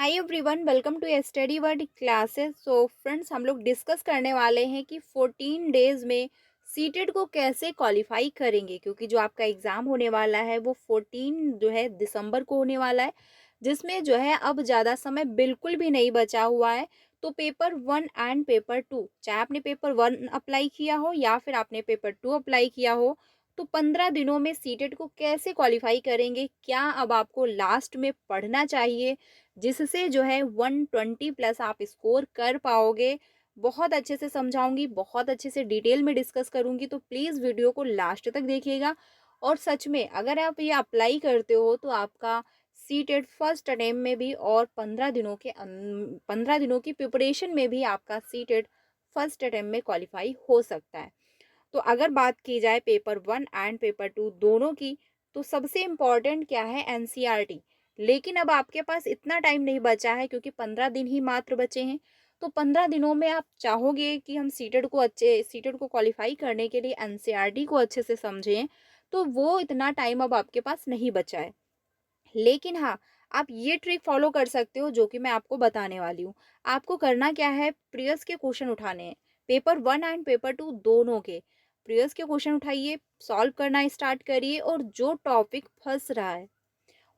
Hi everyone, welcome to study word classes. So friends, हम लोग discuss करने वाले हैं कि 14 डेज में सीटेट को कैसे क्वालिफाई करेंगे, क्योंकि जो आपका एग्ज़ाम होने वाला है वो 14 जो है दिसंबर को होने वाला है, जिसमें जो है अब ज़्यादा समय बिल्कुल भी नहीं बचा हुआ है। तो paper one and paper two, चाहे आपने पेपर वन अप्लाई किया हो या फिर आपने पेपर टू अप्लाई किया हो, तो 15 दिनों में सीटेट को कैसे क्वालिफाई करेंगे, क्या अब आपको लास्ट में पढ़ना चाहिए जिससे जो है 120 प्लस आप स्कोर कर पाओगे। बहुत अच्छे से समझाऊंगी, बहुत अच्छे से डिटेल में डिस्कस करूंगी, तो प्लीज़ वीडियो को लास्ट तक देखिएगा। और सच में अगर आप ये अप्लाई करते हो तो आपका सीटेट फर्स्ट अटेम्प्ट में भी और 15 दिनों की प्रिपरेशन में भी आपका सीटेट फर्स्ट अटेम्प्ट में क्वालिफाई हो सकता है। तो अगर बात की जाए paper one and paper two दोनों की, तो सबसे इम्पॉर्टेंट क्या है, एनसीईआरटी। लेकिन अब आपके पास इतना टाइम नहीं बचा है, क्योंकि 15 दिन ही मात्र बचे हैं। तो 15 दिनों में आप चाहोगे कि हम सीटेट को क्वालिफाई करने के लिए एनसीईआरटी को अच्छे से समझें, तो वो इतना टाइम अब आपके पास नहीं बचा है। लेकिन हाँ, आप ये ट्रिक फॉलो कर सकते हो जो कि मैं आपको बताने वाली हूँ। आपको करना क्या है, प्रीवियस के क्वेश्चन उठाने हैं, paper one and paper two दोनों के। प्रीवियस के क्वेश्चन उठाइए, सॉल्व करना स्टार्ट करिए, और जो टॉपिक फंस रहा है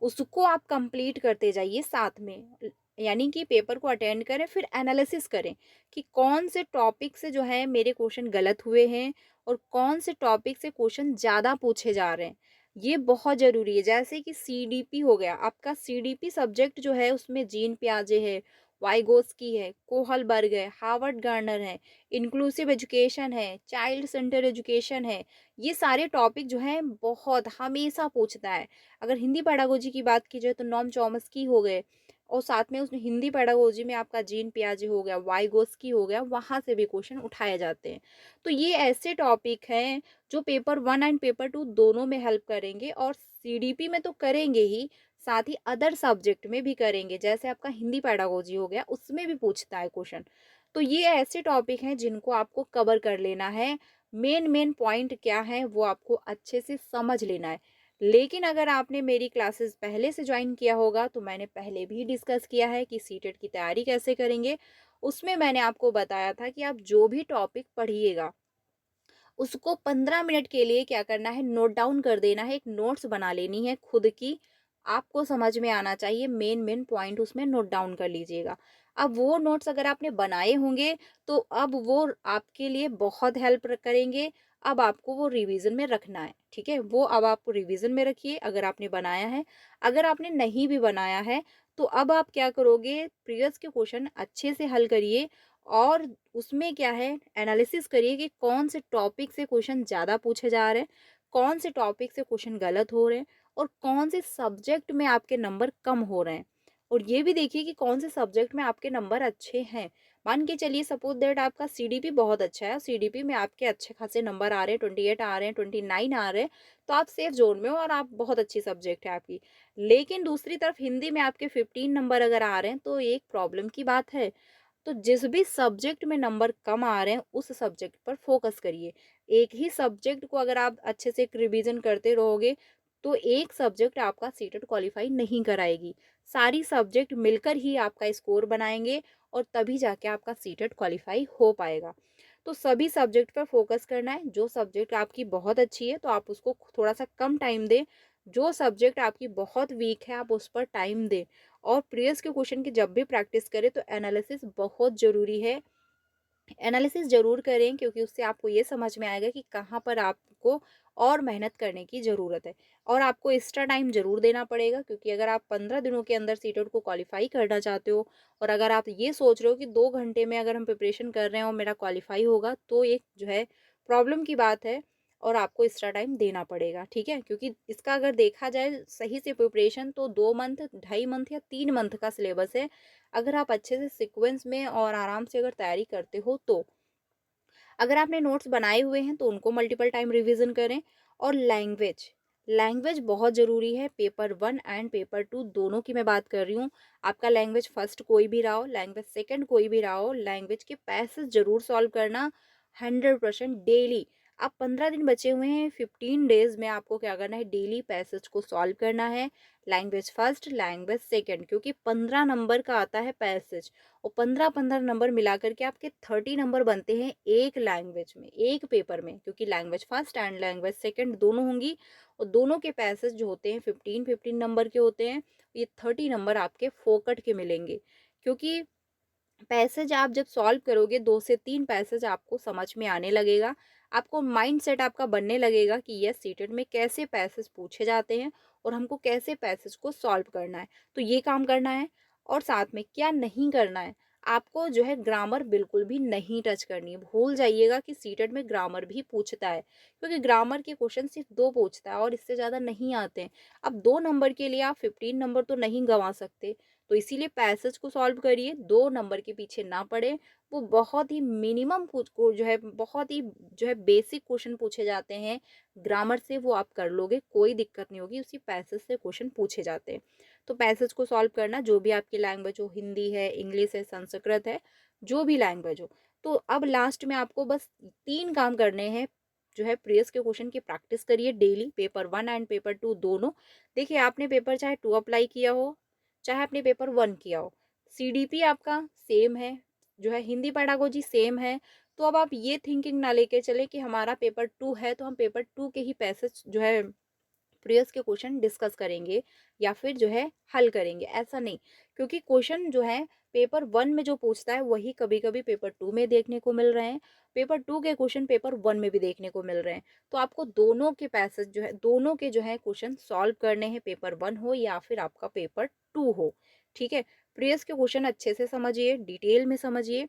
उसको आप कंप्लीट करते जाइए साथ में। यानी कि पेपर को अटेंड करें, फिर एनालिसिस करें कि कौन से टॉपिक से जो है मेरे क्वेश्चन गलत हुए हैं और कौन से टॉपिक से क्वेश्चन ज़्यादा पूछे जा रहे हैं। ये बहुत ज़रूरी है। जैसे कि सीडीपी हो गया, आपका सीडीपी सब्जेक्ट जो है उसमें जीन पियाजे है, वाइगोस्की है, कोहलबर्ग है, हार्वर्ड गार्नर है, इंक्लूसिव एजुकेशन है, चाइल्ड सेंटर एजुकेशन है। ये सारे टॉपिक जो हैं बहुत हमेशा पूछता है। अगर हिंदी पेडागोजी की बात की जाए तो नॉम चॉम्स्की हो गए, और साथ में उसमें हिंदी पेडागोजी में आपका जीन पियाजे हो गया, वाइगोस्की हो गया, वहाँ से भी क्वेश्चन उठाए जाते हैं। तो ये ऐसे टॉपिक हैं जो paper one and paper two दोनों में हेल्प करेंगे, और सीडीपी में तो करेंगे ही, साथ ही अदर सब्जेक्ट में भी करेंगे। जैसे आपका हिंदी पेडागोजी हो गया, उसमें भी पूछता है क्वेश्चन। तो ये ऐसे टॉपिक हैं जिनको आपको कवर कर लेना है। मेन मेन पॉइंट क्या है वो आपको अच्छे से समझ लेना है। लेकिन अगर आपने मेरी क्लासेस पहले से ज्वाइन किया होगा तो मैंने पहले भी डिस्कस किया है कि सीटेट की तैयारी कैसे करेंगे। उसमें मैंने आपको बताया था कि आप जो भी टॉपिक पढ़िएगा उसको 15 मिनट के लिए क्या करना है, नोट डाउन कर देना है, एक नोट्स बना लेनी है खुद की। आपको समझ में आना चाहिए, मेन मेन पॉइंट उसमें नोट डाउन कर लीजिएगा। अब वो नोट्स अगर आपने बनाए होंगे तो अब वो आपके लिए बहुत हेल्प करेंगे। अब आपको वो रिवीजन में रखना है, ठीक है, वो अब आप रिवीजन में रखिए अगर आपने बनाया है। अगर आपने नहीं भी बनाया है तो अब आप क्या करोगे, प्रीवियस के क्वेश्चन अच्छे से हल करिए, और उसमें क्या है, एनालिसिस करिए कि कौन से टॉपिक से क्वेश्चन ज़्यादा पूछे जा रहे हैं, कौन से टॉपिक से क्वेश्चन गलत हो रहे हैं, और कौन से सब्जेक्ट में आपके नंबर कम हो रहे हैं। और ये भी देखिए कि कौन से सब्जेक्ट में आपके नंबर अच्छे हैं। मान के चलिए सपोज दैट आपका सीडीपी बहुत अच्छा है, सीडीपी में आपके अच्छे खासे नंबर आ रहे हैं, 28 आ रहे हैं, 29 आ रहे हैं, तो आप सेफ जोन में हो और आप बहुत अच्छी सब्जेक्ट है आपकी। लेकिन दूसरी तरफ हिंदी में आपके 15 नंबर अगर आ रहे हैं तो एक प्रॉब्लम की बात है। तो जिस भी सब्जेक्ट में नंबर कम आ रहे हैं उस सब्जेक्ट पर फोकस करिए। एक ही सब्जेक्ट को अगर आप अच्छे से एक रिवीजन करते रहोगे तो एक सब्जेक्ट आपका सीटेट क्वालिफाई नहीं कराएगी। सारी सब्जेक्ट मिलकर ही आपका स्कोर बनाएंगे, और तभी जाके आपका सीटेट क्वालिफाई हो पाएगा। तो सभी सब्जेक्ट पर फोकस करना है। जो सब्जेक्ट आपकी बहुत अच्छी है तो आप उसको थोड़ा सा कम टाइम दें, जो सब्जेक्ट आपकी बहुत वीक है आप उस पर टाइम दें। और प्रीवियस के क्वेश्चन की जब भी प्रैक्टिस करें तो एनालिसिस बहुत ज़रूरी है। एनालिसिस ज़रूर करें, क्योंकि उससे आपको ये समझ में आएगा कि कहाँ पर आपको और मेहनत करने की ज़रूरत है। और आपको एक्स्ट्रा टाइम ज़रूर देना पड़ेगा, क्योंकि अगर आप 15 दिनों के अंदर सीटेट को क्वालिफाई करना चाहते हो, और अगर आप ये सोच रहे हो कि 2 घंटे में अगर हम प्रिपरेशन कर रहे हैं और मेरा क्वालिफाई होगा, तो एक जो है प्रॉब्लम की बात है, और आपको एक्स्ट्रा टाइम देना पड़ेगा, ठीक है। क्योंकि इसका अगर देखा जाए सही से प्रिपरेशन तो 2 मंथ, 2.5 मंथ या 3 मंथ का सिलेबस है। अगर आप अच्छे से सीक्वेंस में और आराम से अगर तैयारी करते हो तो। अगर आपने नोट्स बनाए हुए हैं तो उनको मल्टीपल टाइम रिवीजन करें। और लैंग्वेज, लैंग्वेज बहुत ज़रूरी है। Paper one and paper two दोनों की मैं बात कर रही हूँ। आपका लैंग्वेज फर्स्ट कोई भी रहा हो, लैंग्वेज सेकंड कोई भी रहा हो, लैंग्वेज के पैसेज ज़रूर सॉल्व करना 100% डेली। अब 15 दिन बचे हुए हैं, 15 डेज़ में आपको क्या करना है, डेली पैसेज को सॉल्व करना है। लैंग्वेज फर्स्ट, लैंग्वेज सेकंड, क्योंकि 15 नंबर का आता है पैसेज और 15-15 नंबर मिला कर के आपके 30 नंबर बनते हैं एक लैंग्वेज में, एक पेपर में, क्योंकि language first and language second दोनों होंगी और दोनों के पैसेज जो होते हैं 15-15 नंबर के होते हैं। ये 30 नंबर आपके फोकट के मिलेंगे, क्योंकि पैसेज आप जब सॉल्व करोगे 2 से 3 पैसेज आपको समझ में आने लगेगा। आपको माइंडसेट आपका बनने लगेगा कि यस सीटेट में कैसे पैसेज पूछे जाते हैं और हमको कैसे पैसेज को सॉल्व करना है। तो ये काम करना है और साथ में क्या नहीं करना है, आपको जो है ग्रामर बिल्कुल भी नहीं टच करनी है। भूल जाइएगा कि सीटेट में ग्रामर भी पूछता है, क्योंकि ग्रामर के क्वेश्चन सिर्फ 2 पूछता है और इससे ज़्यादा नहीं आते हैं। अब 2 नंबर के लिए आप 15 नंबर तो नहीं गँवा सकते। तो इसीलिए पैसेज को सॉल्व करिए, 2 नंबर के पीछे ना पड़े। वो बहुत ही मिनिमम कुछ को जो है बहुत ही जो है बेसिक क्वेश्चन पूछे जाते हैं, ग्रामर से वो आप कर लोगे, कोई दिक्कत नहीं होगी, उसी पैसेज से क्वेश्चन पूछे जाते हैं। तो पैसेज को सॉल्व करना, जो भी आपकी लैंग्वेज हो, हिंदी है, इंग्लिश है, संस्कृत है, जो भी लैंग्वेज हो। तो अब लास्ट में आपको बस 3 काम करने हैं, जो है प्रीवियस के क्वेश्चन की प्रैक्टिस करिए डेली, पेपर 1 एंड पेपर 2 दोनों। देखिए आपने पेपर चाहे 2 अप्लाई किया हो, चाहे आपने पेपर 1 किया हो, सीडीपी आपका सेम है, जो है हिंदी पेडागोजी सेम है। तो अब आप ये थिंकिंग ना लेके चले कि हमारा पेपर 2 है तो हम पेपर 2 के ही पैसेज जो है प्रीवियस के क्वेश्चन डिस्कस करेंगे या फिर जो है हल करेंगे, ऐसा नहीं। क्योंकि क्वेश्चन जो है पेपर 1 में जो पूछता है वही कभी-कभी पेपर 2 में देखने को मिल रहे हैं, पेपर 2 के क्वेश्चन पेपर 1 में भी देखने को मिल रहे हैं। तो आपको दोनों के पैसेज जो है दोनों के जो है क्वेश्चन सॉल्व करने हैं, पेपर 1 हो या फिर आपका पेपर 2 हो, ठीक है? प्रीवियस के क्वेश्चन अच्छे से समझिए, डिटेल में समझिए,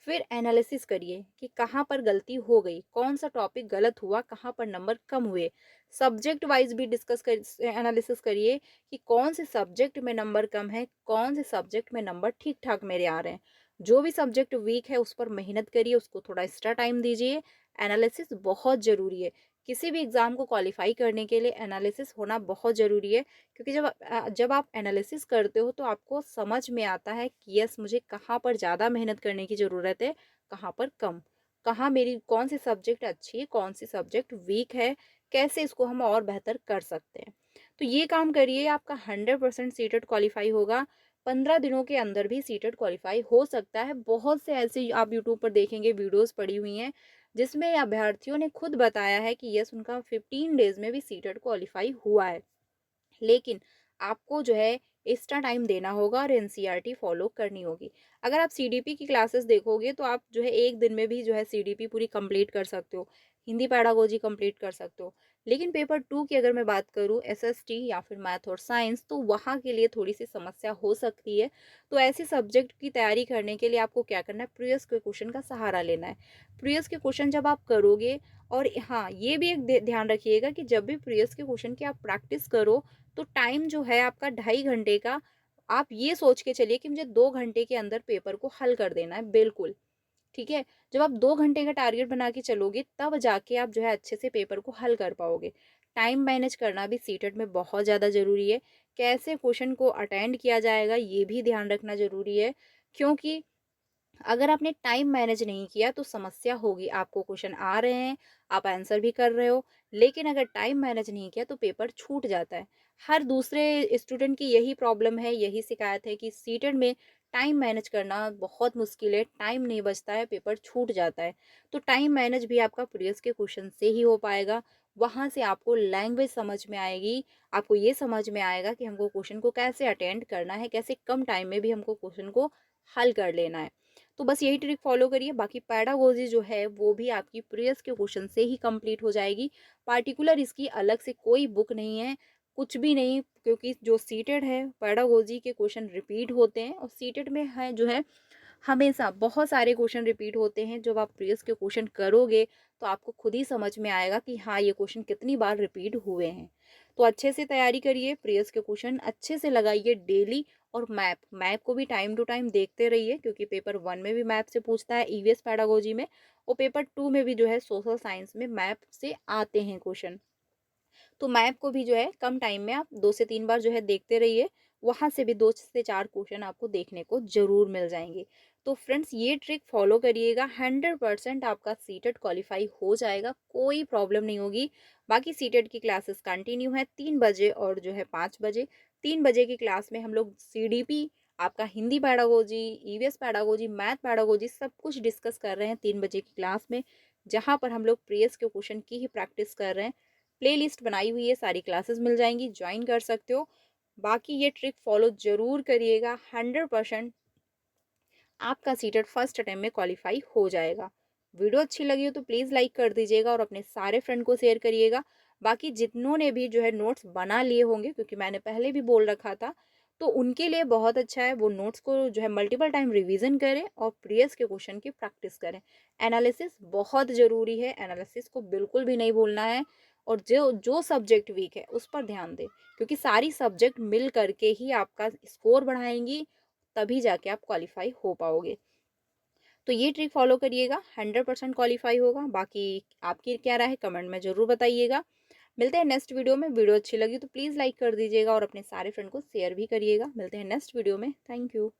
फिर एनालिसिस करिए कि कहाँ पर गलती हो गई, कौन सा टॉपिक गलत हुआ, कहाँ पर नंबर कम हुए। सब्जेक्ट वाइज भी डिस्कस कर एनालिसिस करिए कि कौन से सब्जेक्ट में नंबर कम है, कौन से सब्जेक्ट में नंबर ठीक ठाक मेरे आ रहे हैं। जो भी सब्जेक्ट वीक है उस पर मेहनत करिए, उसको थोड़ा एक्स्ट्रा टाइम दीजिए। एनालिसिस बहुत ज़रूरी है, किसी भी एग्ज़ाम को क्वालिफाई करने के लिए एनालिसिस होना बहुत ज़रूरी है, क्योंकि जब आप एनालिसिस करते हो तो आपको समझ में आता है कि यस मुझे कहाँ पर ज़्यादा मेहनत करने की ज़रूरत है, कहाँ पर कम, कहाँ मेरी कौन सी सब्जेक्ट अच्छी है, कौन सी सब्जेक्ट वीक है, कैसे इसको हम और बेहतर कर सकते हैं। तो ये काम करिए, आपका 100% सीटेट क्वालिफाई होगा। 15 दिनों के अंदर भी सीटेट क्वालिफाई हो सकता है। बहुत से ऐसे आप यूट्यूब पर देखेंगे, वीडियोज़ पड़ी हुई हैं, जिसमें अभ्यर्थियों ने खुद बताया है कि यस उनका 15 डेज़ में भी सीटेट क्वालिफाई हुआ है। लेकिन आपको जो है एक्स्ट्रा टाइम देना होगा और एनसीईआरटी फॉलो करनी होगी। अगर आप सीडीपी की क्लासेस देखोगे तो आप जो है 1 दिन में भी जो है सीडीपी पूरी कंप्लीट कर सकते हो, हिंदी पेडागोजी कंप्लीट कर सकते हो। लेकिन पेपर 2 की अगर मैं बात करूँ एसएसटी या फिर मैथ और साइंस, तो वहाँ के लिए थोड़ी-सी समस्या हो सकती है। तो ऐसे सब्जेक्ट की तैयारी करने के लिए आपको क्या करना है, प्रीवियस के क्वेश्चन का सहारा लेना है। प्रीवियस के क्वेश्चन जब आप करोगे, और हाँ, ये भी एक ध्यान रखिएगा कि जब भी प्रीवियस के क्वेश्चन की आप प्रैक्टिस करो, तो टाइम जो है आपका 2.5 घंटे का, आप ये सोच के चलिए कि मुझे 2 घंटे के अंदर पेपर को हल कर देना है, बिल्कुल, ठीक है? जब आप 2 घंटे का टारगेट बना के चलोगे, तब जाके आप जो है अच्छे से पेपर को हल कर पाओगे। टाइम मैनेज करना भी सीटेट में बहुत ज़्यादा ज़रूरी है। कैसे क्वेश्चन को अटेंड किया जाएगा, ये भी ध्यान रखना ज़रूरी है, क्योंकि अगर आपने टाइम मैनेज नहीं किया तो समस्या होगी। आपको क्वेश्चन आ रहे हैं, आप आंसर भी कर रहे हो, लेकिन अगर टाइम मैनेज नहीं किया तो पेपर छूट जाता है। हर दूसरे स्टूडेंट की यही प्रॉब्लम है, यही शिकायत है कि सीटेट में टाइम मैनेज करना बहुत मुश्किल है, टाइम नहीं बचता है, पेपर छूट जाता है। तो टाइम मैनेज भी आपका प्रीवियस के क्वेश्चन से ही हो पाएगा। वहाँ से आपको लैंग्वेज समझ में आएगी, आपको ये समझ में आएगा कि हमको क्वेश्चन को कैसे अटेंड करना है, कैसे कम टाइम में भी हमको क्वेश्चन को हल कर लेना है। तो बस यही ट्रिक फॉलो करिए। बाकी पेडागोजी जो है वो भी आपकी प्रीवियस के क्वेश्चन से ही कंप्लीट हो जाएगी। पार्टिकुलर इसकी अलग से कोई बुक नहीं है, कुछ भी नहीं, क्योंकि जो सीटेड है पेडागोजी के क्वेश्चन रिपीट होते हैं और सीटेड में है जो है हमेशा बहुत सारे क्वेश्चन रिपीट होते हैं। जब आप प्रीवियस के क्वेश्चन करोगे तो आपको खुद ही समझ में आएगा कि हाँ ये क्वेश्चन कितनी बार रिपीट हुए हैं। तो अच्छे से तैयारी करिए, प्रीवियस के क्वेश्चन अच्छे से लगाइए डेली। और मैप मैप को भी टाइम टू टाइम देखते रहिए, क्योंकि पेपर 1 में भी मैप से पूछता है ईवीएस पेडागोजी में, और पेपर 2 में भी जो है सोशल साइंस में मैप से आते हैं क्वेश्चन। तो मैप को भी जो है कम टाइम में आप 2 से 3 बार जो है देखते रहिए, वहाँ से भी 2 से 4 क्वेश्चन आपको देखने को ज़रूर मिल जाएँगे। तो फ्रेंड्स ये ट्रिक फॉलो करिएगा, 100% आपका सीटेट क्वालीफाई हो जाएगा, कोई प्रॉब्लम नहीं होगी। बाकी सीटेट की क्लासेस कंटिन्यू है 3 बजे और जो है 5 बजे। 3 बजे की क्लास में हम लोग सीडीपी, आपका Hindi pedagogy, EVS pedagogy, math pedagogy सब कुछ डिस्कस कर रहे हैं 3 बजे की क्लास में, जहाँ पर हम लोग प्रीवियस के क्वेश्चन की ही प्रैक्टिस कर रहे हैं। प्लेलिस्ट बनाई हुई है, सारी क्लासेस मिल जाएँगी, जॉइन कर सकते हो। बाकी ये ट्रिक फॉलो ज़रूर करिएगा, 100% आपका सीटेट फर्स्ट अटेम्प्ट में क्वालीफाई हो जाएगा। वीडियो अच्छी लगी हो तो प्लीज़ लाइक कर दीजिएगा और अपने सारे फ्रेंड को शेयर करिएगा। बाकी जितनों ने भी जो है नोट्स बना लिए होंगे, क्योंकि मैंने पहले भी बोल रखा था, तो उनके लिए बहुत अच्छा है, वो नोट्स को जो है मल्टीपल टाइम रिवीजन करें और प्रीवियस के क्वेश्चन की प्रैक्टिस करें। एनालिसिस बहुत ज़रूरी है, एनालिसिस को बिल्कुल भी नहीं भूलना है। और जो जो सब्जेक्ट वीक है उस पर ध्यान दें, क्योंकि सारी सब्जेक्ट मिल करके ही आपका स्कोर बढ़ाएंगी, तभी जाके आप क्वालिफाई हो पाओगे। तो ये ट्रिक फॉलो करिएगा, 100% क्वालिफाई होगा। बाकी आपकी क्या राय है कमेंट में ज़रूर बताइएगा। मिलते हैं नेक्स्ट वीडियो में। वीडियो अच्छी लगी तो प्लीज़ लाइक कर दीजिएगा और अपने सारे फ्रेंड को शेयर भी करिएगा। मिलते हैं नेक्स्ट वीडियो में। Thank you.